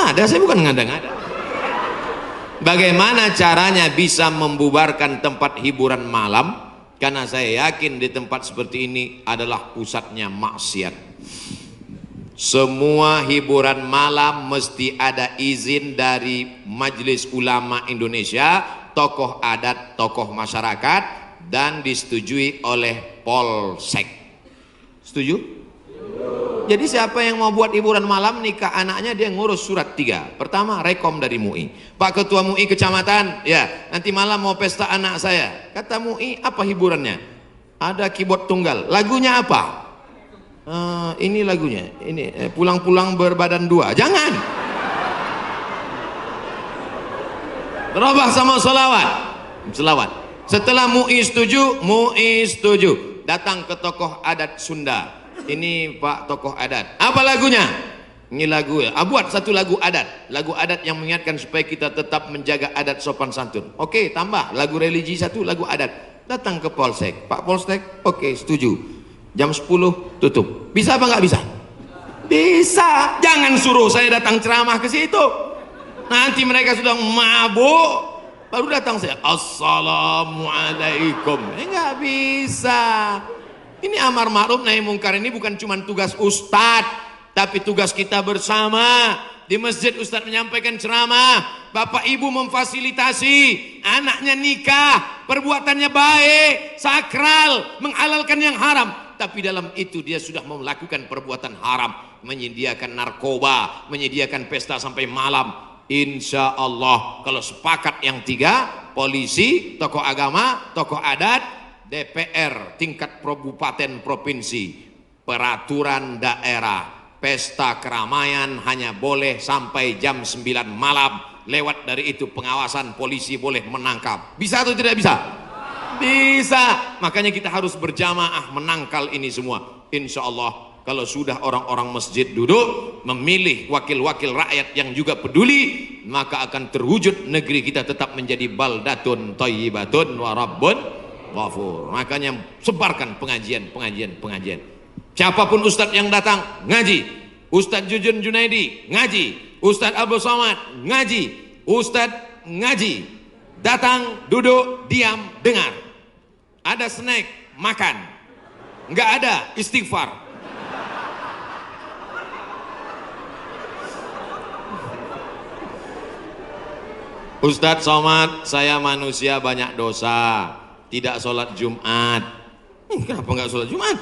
Ada, saya bukan ngada-ngada. Bagaimana caranya bisa membubarkan tempat hiburan malam? Karena saya yakin di tempat seperti ini adalah pusatnya maksiat. Semua hiburan malam mesti ada izin dari Majelis Ulama Indonesia, tokoh adat, tokoh masyarakat, dan disetujui oleh Polsek. Setuju? Jadi siapa yang mau buat hiburan malam nikah anaknya, dia ngurus surat 3. Pertama, rekom dari MUI. Pak Ketua MUI Kecamatan, ya nanti malam mau pesta anak saya. Kata MUI, apa hiburannya? Ada keyboard tunggal. Lagunya apa? Ini lagunya. Ini pulang-pulang berbadan 2. Jangan. Terobah sama selawat. Setelah MUI setuju, datang ke tokoh adat Sunda. Ini Pak tokoh adat, apa lagunya? Ini lagu ya, buat satu lagu adat yang mengingatkan supaya kita tetap menjaga adat sopan santun. Oke, tambah lagu religi satu, lagu adat. Datang ke Polsek, Pak Polsek, oke setuju, jam 10 tutup. Bisa apa nggak bisa? Bisa. Jangan suruh saya datang ceramah ke situ, nanti mereka sudah mabuk baru datang saya, assalamualaikum. Nggak bisa. Ini amar ma'ruf nahi mungkar ini bukan cuma tugas ustadz, tapi tugas kita bersama. Di masjid ustadz menyampaikan ceramah, bapak ibu memfasilitasi anaknya nikah, perbuatannya baik, sakral, menghalalkan yang haram, tapi dalam itu dia sudah melakukan perbuatan haram, menyediakan narkoba, menyediakan pesta sampai malam. Insya Allah kalau sepakat yang 3, polisi, tokoh agama, tokoh adat, DPR tingkat kabupaten provinsi, peraturan daerah, pesta keramaian hanya boleh sampai jam 9 malam. Lewat dari itu pengawasan polisi boleh menangkap. Bisa atau tidak bisa? Bisa. Makanya kita harus berjamaah menangkal ini semua. Insya Allah kalau sudah orang-orang masjid duduk memilih wakil-wakil rakyat yang juga peduli, maka akan terwujud negeri kita tetap menjadi baldatun thayyibatun wa rabbun ghafur. Makanya sebarkan pengajian. Siapapun ustadz yang datang ngaji, Ustadz Jujun Junaidi ngaji, Ustadz Abdul Somad ngaji, Ustadz ngaji, datang, duduk, diam, dengar. Ada snack, makan. Nggak ada, istighfar. Ustadz Somad, saya manusia banyak dosa, tidak sholat Jumat. Kenapa nggak sholat Jumat?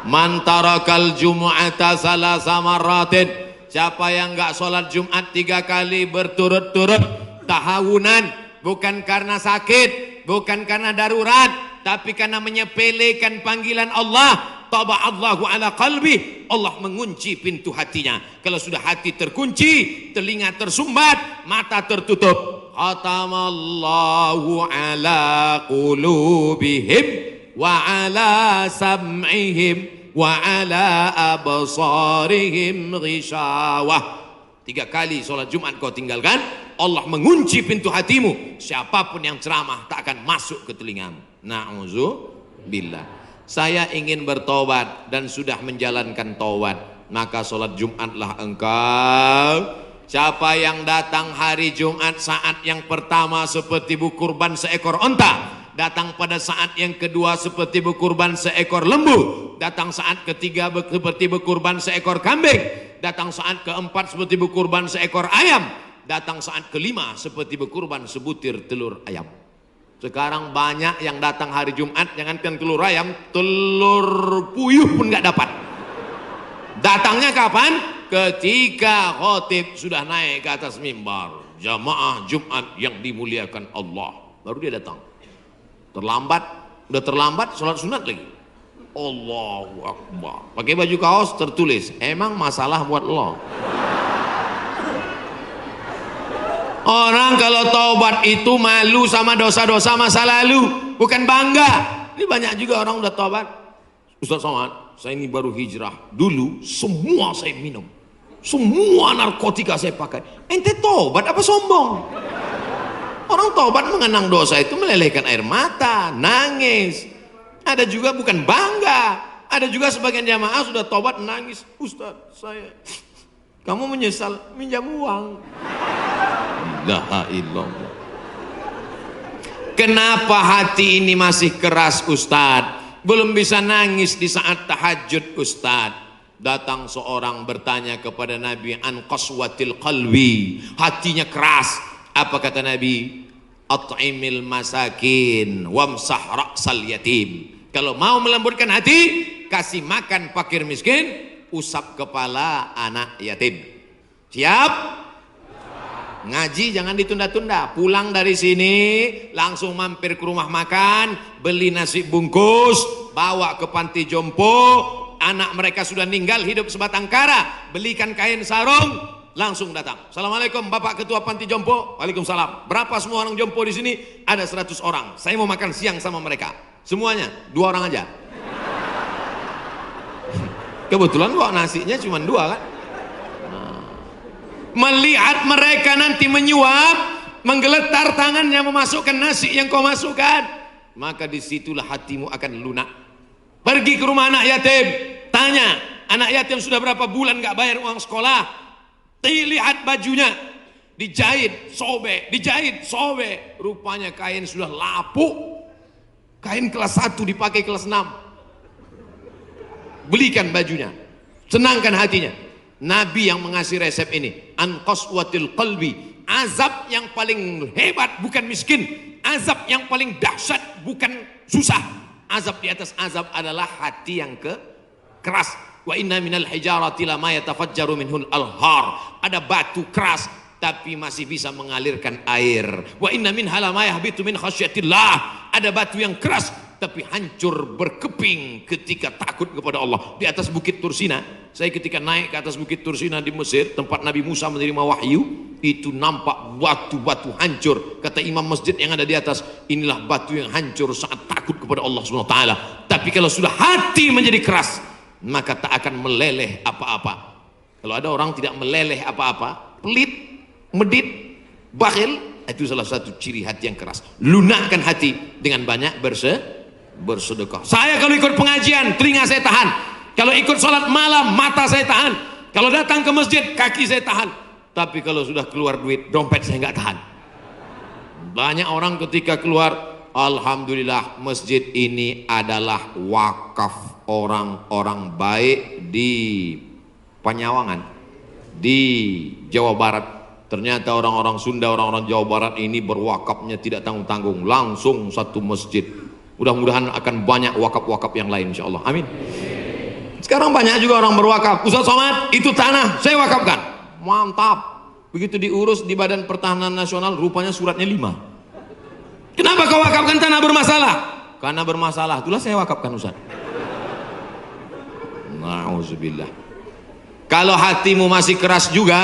Man tarakal jumu'ata salasa marratin, siapa yang nggak sholat Jumat 3 kali berturut-turut tahawunan, bukan karena sakit, bukan karena darurat, tapi karena menyepelekan panggilan Allah, taba'allahu ala qalbi, Allah mengunci pintu hatinya. Kalau sudah hati terkunci, telinga tersumbat, mata tertutup, khatamallahu ala qulubihim wa ala sam'ihim wa ala absarihim ghishawah. 3 kali sholat Jumat kau tinggalkan, Allah mengunci pintu hatimu. Siapapun yang ceramah tak akan masuk ke telingamu. Na'udzubillah. Saya ingin bertobat dan sudah menjalankan taubat, maka sholat Jumatlah engkau. Siapa yang datang hari Jumat saat yang pertama seperti berkurban seekor onta, datang pada saat yang kedua seperti berkurban seekor lembu, datang saat ketiga seperti berkurban seekor kambing, datang saat keempat seperti berkurban seekor ayam, datang saat kelima seperti berkurban sebutir telur ayam. Sekarang banyak yang datang hari Jumat, jangankan telur ayam, telur puyuh pun nggak dapat. Datangnya kapan? Ketika khotib sudah naik ke atas mimbar, jamaah Jumat yang dimuliakan Allah, baru dia datang. Terlambat, udah terlambat sholat sunat lagi. Allahu Akbar. Pakai baju kaos tertulis, emang masalah buat lo. Orang kalau taubat itu malu sama dosa-dosa masa lalu, bukan bangga. Ini banyak juga orang udah taubat. Ustaz Somad, saya ini baru hijrah. Dulu semua saya minum, semua narkotika saya pakai. Ente taubat apa sombong? Orang taubat mengenang dosa itu melelehkan air mata, nangis. Ada juga bukan bangga. Ada juga sebagian jamaah sudah taubat nangis. Ustaz, saya Kamu menyesal minjam uang. La illallah. Kenapa hati ini masih keras Ustadz? Belum bisa nangis di saat tahajud Ustadz. Datang seorang bertanya kepada Nabi an qaswatil qalbi, hatinya keras. Apa kata Nabi? At'imil masakin wamsah ra'sal yatim. Kalau mau melembutkan hati, kasih makan fakir miskin, usap kepala anak yatim. Siap? Ngaji jangan ditunda-tunda. Pulang dari sini langsung mampir ke rumah makan, beli nasi bungkus, bawa ke panti jompo. Anak mereka sudah meninggal, hidup sebatang kara, belikan kain sarung, langsung datang. Assalamualaikum Bapak Ketua Panti Jompo. Waalaikumsalam. Berapa semua orang jompo di sini? Ada 100 orang. Saya mau makan siang sama mereka. Semuanya 2 orang aja. Kebetulan kok nasinya cuma 2 kan. Melihat mereka nanti menyuap, menggeletar tangannya memasukkan nasi yang kau masukkan, maka disitulah hatimu akan lunak. Pergi ke rumah anak yatim, tanya anak yatim sudah berapa bulan gak bayar uang sekolah. Lihat bajunya, dijahit sobek, rupanya kain sudah lapuk. Kain kelas 1 dipakai kelas 6. Belikan bajunya, senangkan hatinya. Nabi yang mengasih resep ini, an qaswatil qalbi. Azab yang paling hebat bukan miskin, azab yang paling dahsyat bukan susah. Azab di atas azab adalah hati yang keras. Wa inna minal hijarati lama yatafajjaru minhul alhar. Ada batu keras tapi masih bisa mengalirkan air. Wa inna minha lama yahbitu min khasyatillah. Ada batu yang keras tapi hancur berkeping ketika takut kepada Allah. Di atas bukit Tursina, saya ketika naik ke atas bukit Tursina di Mesir, tempat Nabi Musa menerima wahyu, itu nampak batu-batu hancur. Kata imam masjid yang ada di atas, inilah batu yang hancur saat takut kepada Allah SWT. Tapi kalau sudah hati menjadi keras, maka tak akan meleleh apa-apa. Kalau ada orang tidak meleleh apa-apa, pelit, medit, bakhil, itu salah satu ciri hati yang keras. Lunakkan hati dengan banyak bersedekah. Saya kalau ikut pengajian, telinga saya tahan. Kalau ikut sholat malam, mata saya tahan. Kalau datang ke masjid, kaki saya tahan. Tapi kalau sudah keluar duit, dompet saya nggak tahan. Banyak orang ketika keluar, alhamdulillah masjid ini adalah wakaf orang-orang baik di Panyawangan, di Jawa Barat. Ternyata orang-orang Sunda, orang-orang Jawa Barat ini berwakafnya tidak tanggung-tanggung, langsung satu masjid. Mudah-mudahan akan banyak wakaf-wakaf yang lain insyaallah. Amin. Sekarang banyak juga orang berwakaf. Ustaz Somad, itu tanah saya wakafkan. Mantap. Begitu diurus di Badan Pertahanan Nasional, rupanya suratnya 5. Kenapa kau wakafkan tanah bermasalah? Karena bermasalah, itulah saya wakafkan Ustaz. Na'udzubillah. Kalau hatimu masih keras juga,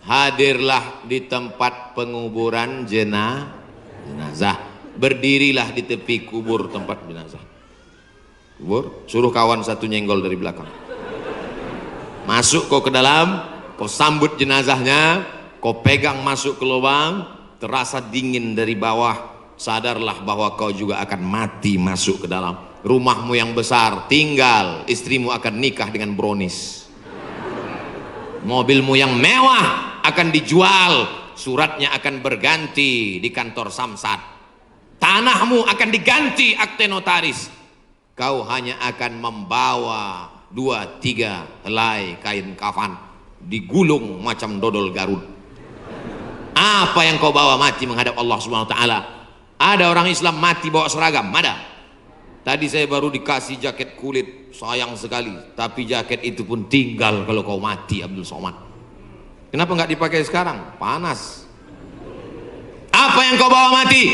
hadirlah di tempat penguburan jenazah. Berdirilah di tepi kubur tempat jenazah. Kubur, suruh kawan satu nyenggol dari belakang. Masuk kau ke dalam, kau sambut jenazahnya, kau pegang masuk ke lubang, terasa dingin dari bawah. Sadarlah bahwa kau juga akan mati masuk ke dalam. Rumahmu yang besar tinggal, istrimu akan nikah dengan brownies. Mobilmu yang mewah akan dijual, suratnya akan berganti di kantor Samsat. Tanahmu akan diganti akte notaris. Kau hanya akan membawa 2-3 helai kain kafan, digulung macam dodol Garut. Apa yang kau bawa mati menghadap Allah SWT? Ada orang Islam mati bawa seragam? Ada. Tadi saya baru dikasih jaket kulit, sayang sekali. Tapi jaket itu pun tinggal kalau kau mati, Abdul Somad. Kenapa nggak dipakai sekarang? Panas. Apa yang kau bawa mati?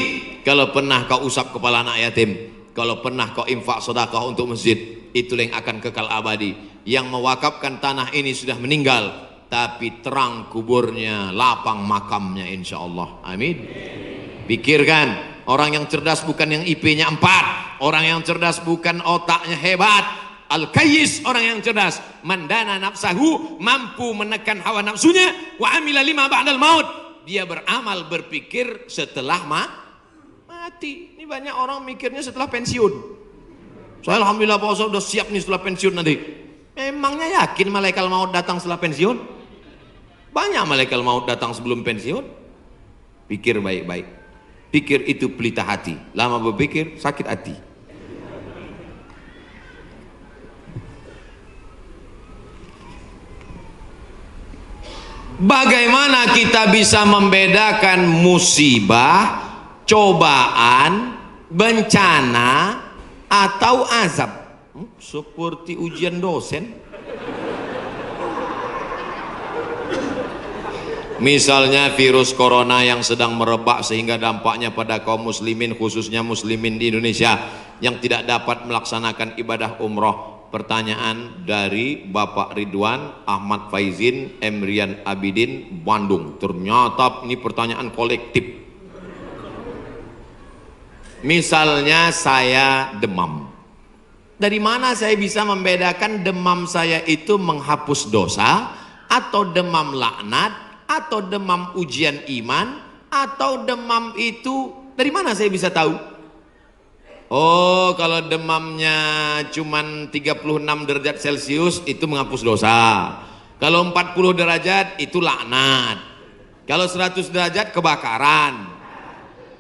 Kalau pernah kau usap kepala anak yatim, kalau pernah kau infak sedekah untuk masjid, itulah yang akan kekal abadi. Yang mewakafkan tanah ini sudah meninggal, tapi terang kuburnya, lapang makamnya insya Allah. Amin. Pikirkan, orang yang cerdas bukan yang IP-nya 4, orang yang cerdas bukan otaknya hebat. Al-Kayyis, orang yang cerdas, mandana nafsahu, mampu menekan hawa nafsunya, wa amila lima ba'dal maut, dia beramal berpikir setelah mati. Ini banyak orang mikirnya setelah pensiun. Saya alhamdulillah Pak Ustaz udah siap nih setelah pensiun nanti. Memangnya yakin malaikat maut datang setelah pensiun? Banyak malaikat maut datang sebelum pensiun. Pikir baik-baik. Pikir itu pelita hati. Lama berpikir sakit hati. Bagaimana kita bisa membedakan musibah, cobaan, bencana, atau azab? Seperti ujian dosen. Misalnya virus corona yang sedang merebak sehingga dampaknya pada kaum muslimin, khususnya muslimin di Indonesia yang tidak dapat melaksanakan ibadah umroh. Pertanyaan dari Bapak Ridwan Ahmad Faizin Emrian Abidin Bandung. Ternyata ini pertanyaan kolektif. Misalnya saya demam. Dari mana saya bisa membedakan demam saya itu menghapus dosa, atau demam laknat, atau demam ujian iman, atau demam itu dari mana saya bisa tahu? Oh, kalau demamnya cuman 36 derajat Celcius itu menghapus dosa. Kalau 40 derajat itu laknat. Kalau 100 derajat kebakaran.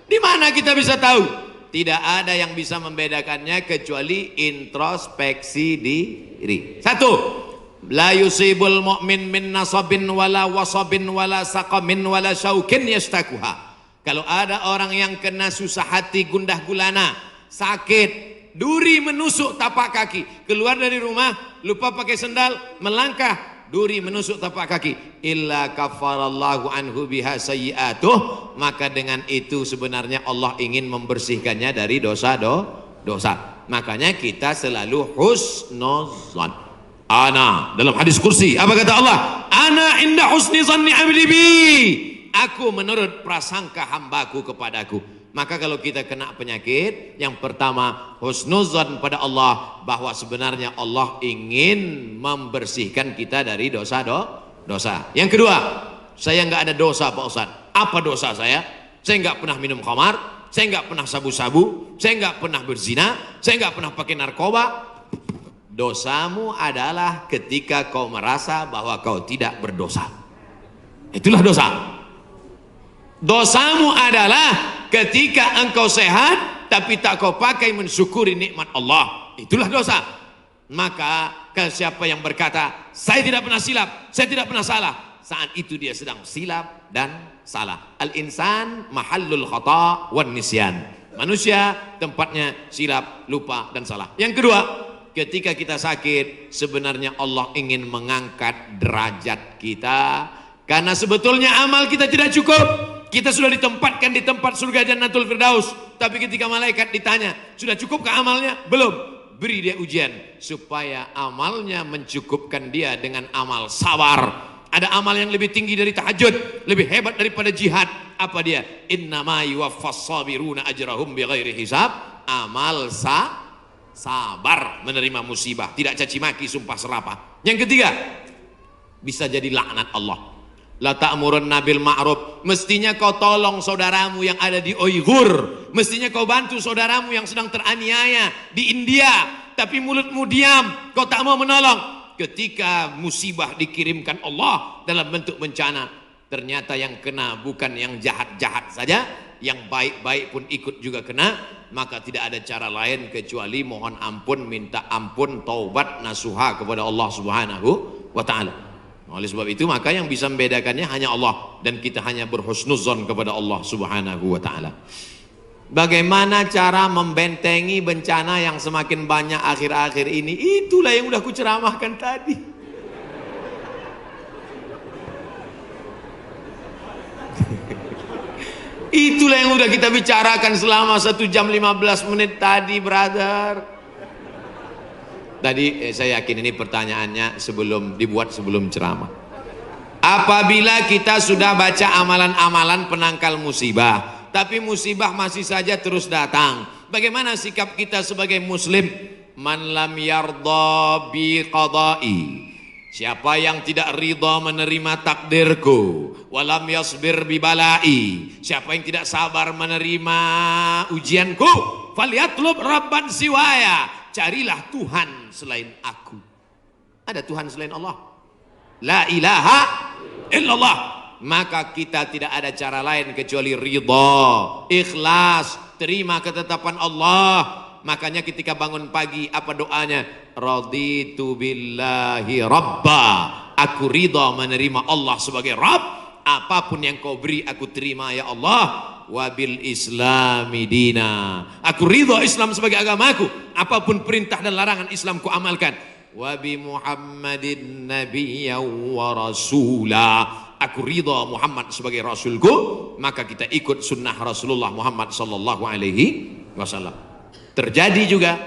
Di mana kita bisa tahu? Tidak ada yang bisa membedakannya kecuali introspeksi diri. Satu, la yusibul mu'min min nasabin wala wasabin wala saqamin wala syaukin yastakuha. Kalau ada orang yang kena susah hati, gundah gulana, sakit, duri menusuk tapak kaki, keluar dari rumah lupa pakai sendal, melangkah, duri menusuk tapak kaki, illa kafarallahu anhu biha sayyi'atuh, maka dengan itu sebenarnya Allah ingin membersihkannya dari dosa. Makanya kita selalu husnuzan. Ana dalam hadis kursi apa kata Allah? Ana inda husni zanni abdi bi. Aku menurut prasangka hambaku kepadaku. Maka kalau kita kena penyakit, yang pertama husnuzan pada Allah, bahwa sebenarnya Allah ingin membersihkan kita dari dosa. Yang kedua, saya nggak ada dosa Pak Ustadz. Apa dosa saya? Saya nggak pernah minum khamar, saya nggak pernah sabu-sabu, saya nggak pernah berzina, saya nggak pernah pakai narkoba. Dosamu adalah ketika kau merasa bahwa kau tidak berdosa. Itulah dosa. Dosamu adalah ketika engkau sehat tapi tak kau pakai mensyukuri nikmat Allah. Itulah dosa. Maka ke siapa yang berkata saya tidak pernah silap, saya tidak pernah salah, saat itu dia sedang silap dan salah. Al-insan mahallul khata' wan nisyan. Manusia tempatnya silap, lupa dan salah. Yang kedua, ketika kita sakit, sebenarnya Allah ingin mengangkat derajat kita, karena sebetulnya amal kita tidak cukup. Kita sudah ditempatkan di tempat surga Jannatul Firdaus, tapi ketika malaikat ditanya, sudah cukupkah amalnya? Belum. Beri dia ujian supaya amalnya mencukupkan dia dengan amal sabar. Ada amal yang lebih tinggi dari tahajud, lebih hebat daripada jihad. Apa dia? Innama yuwaffas sabiruna ajrahum bighairi hisab. Amal sabar menerima musibah, tidak caci maki, sumpah serapah. Yang ketiga, bisa jadi laknat Allah. La ta'murun nabil ma'ruf. Mestinya kau tolong saudaramu yang ada di Uighur, mestinya kau bantu saudaramu yang sedang teraniaya di India, tapi mulutmu diam, kau tak mau menolong. Ketika musibah dikirimkan Allah dalam bentuk bencana, ternyata yang kena bukan yang jahat-jahat saja, yang baik-baik pun ikut juga kena. Maka tidak ada cara lain kecuali mohon ampun, minta ampun, taubat nasuha kepada Allah Subhanahu wa ta'ala. Oleh sebab itu maka yang bisa membedakannya hanya Allah, dan kita hanya berhusnuzon kepada Allah Subhanahu wa ta'ala. Bagaimana cara membentengi bencana yang semakin banyak akhir-akhir ini? Itulah yang udah ku ceramahkan tadi. Itulah yang udah kita bicarakan selama 1 jam 15 menit tadi, brother. Tadi saya yakin ini pertanyaannya dibuat sebelum ceramah. Apabila kita sudah baca amalan-amalan penangkal musibah, tapi musibah masih saja terus datang, bagaimana sikap kita sebagai muslim? Man lam yardha bi qada'i, siapa yang tidak ridha menerima takdirku, walam yasbir bi balai, siapa yang tidak sabar menerima ujianku, falyatlub rabban siwaya, carilah Tuhan selain aku. Ada Tuhan selain Allah. La ilaha illallah. Maka kita tidak ada cara lain kecuali ridha, ikhlas, terima ketetapan Allah. Makanya ketika bangun pagi apa doanya? Raditu billahi rabba. Aku ridha menerima Allah sebagai Rabb. Apapun yang kau beri aku terima ya Allah. Wabil islami dina. Aku ridha Islam sebagai agamaku. Apapun perintah dan larangan Islam ku amalkan. Wabi Muhammadin nabiyya wa rasula. Aku ridha Muhammad sebagai rasulku, maka kita ikut sunnah Rasulullah Muhammad sallallahu alaihi wasallam. Terjadi juga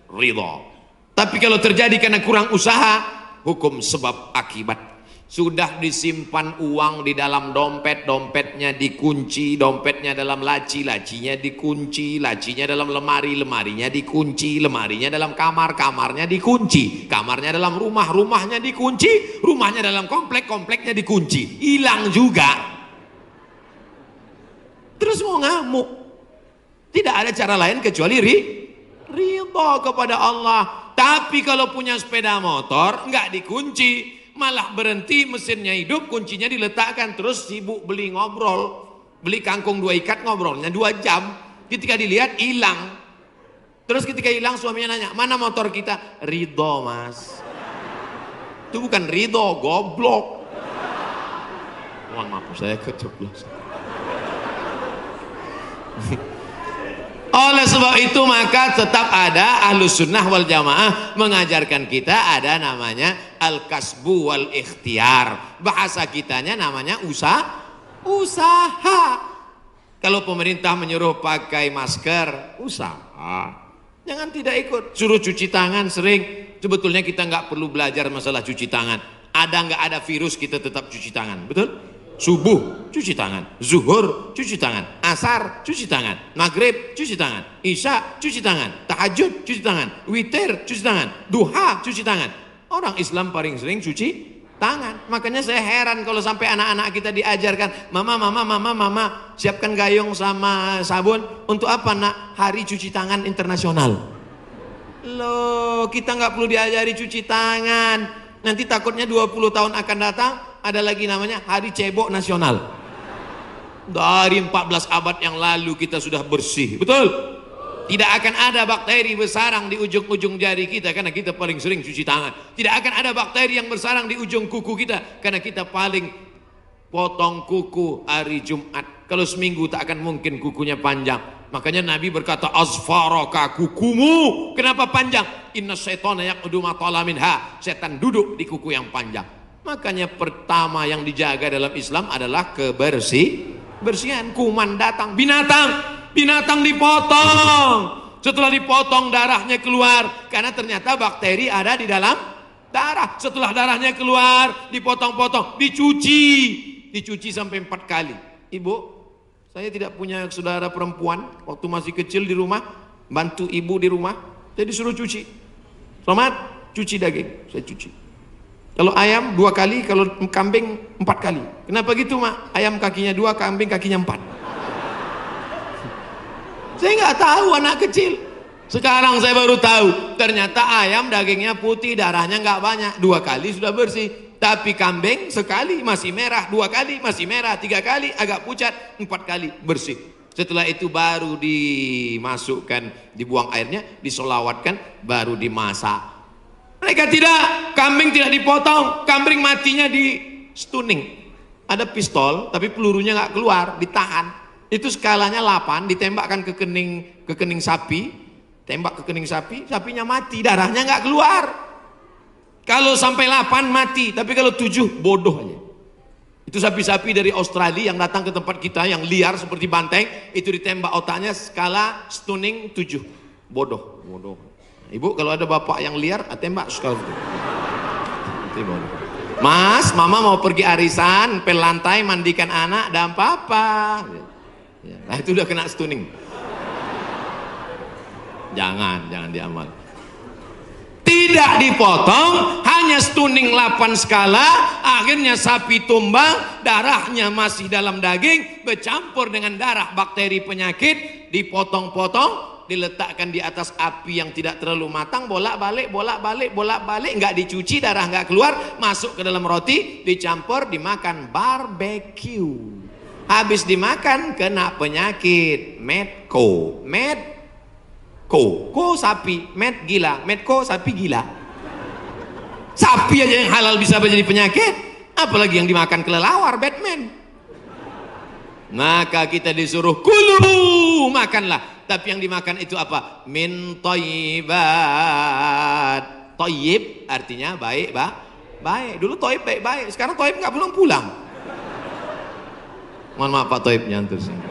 ridha. Tapi kalau terjadi karena kurang usaha, hukum sebab akibat. Sudah disimpan uang di dalam dompet, dompetnya dikunci, dompetnya dalam laci, lacinya dikunci, lacinya dalam lemari, lemarinya dikunci, lemarinya dalam kamar, kamarnya dikunci, kamarnya dalam rumah, rumahnya dikunci, rumahnya dalam komplek, kompleknya dikunci, hilang juga. Terus mau ngamuk. Tidak ada cara lain kecuali ridha kepada Allah. Tapi kalau punya sepeda motor nggak dikunci, malah berhenti, mesinnya hidup, kuncinya diletakkan, terus sibuk beli ngobrol, beli kangkung 2 ikat, ngobrolnya 2 jam. Ketika dilihat hilang. Terus ketika hilang suaminya nanya, mana motor kita? Ridho mas. Itu bukan ridho, goblok. Mohon maaf saya keceplosan. Oleh sebab itu maka tetap ada Ahlus Sunnah wal Jamaah mengajarkan kita ada namanya al-kasbu wal ikhtiar. Bahasa kitanya namanya usaha. Kalau pemerintah menyuruh pakai masker, usaha. Jangan tidak ikut. Suruh cuci tangan sering. Sebetulnya kita nggak perlu belajar masalah cuci tangan. Ada nggak ada virus kita tetap cuci tangan, betul? Subuh cuci tangan, zuhur cuci tangan, asar cuci tangan, maghrib cuci tangan, isya cuci tangan, tahajud cuci tangan, witir cuci tangan, duha cuci tangan. Orang Islam paling sering cuci tangan. Makanya saya heran kalau sampai anak-anak kita diajarkan, mama siapkan gayung sama sabun. Untuk apa nak? Hari cuci tangan internasional. Loh, kita nggak perlu diajari cuci tangan. Nanti takutnya 20 tahun akan datang ada lagi namanya Hari Cebok Nasional. Dari 14 abad yang lalu kita sudah bersih, betul? Tidak akan ada bakteri bersarang di ujung-ujung jari kita karena kita paling sering cuci tangan. Tidak akan ada bakteri yang bersarang di ujung kuku kita karena kita paling potong kuku hari Jumat. Kalau seminggu tak akan mungkin kukunya panjang. Makanya Nabi berkata, azfaraka, kukumu kenapa panjang? Inna syaitana yaqudu ma tala minha. Setan duduk di kuku yang panjang. Makanya pertama yang dijaga dalam Islam adalah kebersihan. Kuman datang, binatang dipotong. Setelah dipotong darahnya keluar karena ternyata bakteri ada di dalam darah. Setelah darahnya keluar, dipotong-potong, dicuci sampai 4 kali. Ibu, saya tidak punya saudara perempuan. Waktu masih kecil di rumah, bantu ibu di rumah, saya disuruh cuci. Selamat, cuci daging, saya cuci. Kalau ayam 2 kali, kalau kambing 4 kali. Kenapa gitu mak? Ayam kakinya 2, kambing kakinya 4. Saya nggak tahu anak kecil. Sekarang saya baru tahu. Ternyata ayam dagingnya putih, darahnya nggak banyak. 2 kali sudah bersih. Tapi kambing sekali masih merah, 2 kali masih merah, 3 kali agak pucat, 4 kali bersih. Setelah itu baru dimasukkan, dibuang airnya, disolawatkan, baru dimasak. Mereka tidak, kambing tidak dipotong, kambing matinya di stunning. Ada pistol, tapi pelurunya nggak keluar, ditahan. Itu skalanya 8, ditembakkan ke kening sapi, tembak ke kening sapi, sapinya mati, darahnya nggak keluar. Kalau sampai 8 mati, tapi kalau 7 bodoh aja. Itu sapi-sapi dari Australia yang datang ke tempat kita yang liar seperti banteng, itu ditembak otaknya skala stunning 7. Bodoh. Ibu kalau ada bapak yang liar, tembak skala itu. Mas, mama mau pergi arisan, pel lantai, mandikan anak, dan papa. Nah itu udah kena stunning. Jangan diamal. Tidak dipotong, hanya stunning 8 skala, akhirnya sapi tumbang, darahnya masih dalam daging, bercampur dengan darah bakteri penyakit, dipotong-potong, diletakkan di atas api yang tidak terlalu matang, bolak-balik, bolak-balik, bolak-balik, nggak dicuci, darah nggak keluar, masuk ke dalam roti, dicampur, dimakan. Barbecue. Habis dimakan kena penyakit medco. Ko sapi, med gila, medco sapi gila. Sapi aja yang halal bisa menjadi penyakit, apalagi yang dimakan kelelawar, Batman. Maka kita disuruh kulu, makanlah. Tapi yang dimakan itu apa? Min thayyibat. Thayyib artinya baik, baik. Dulu thayyib baik-baik, sekarang thayyib nggak pulang-pulang. Mohon maaf Pak Thayyib nyantur sini.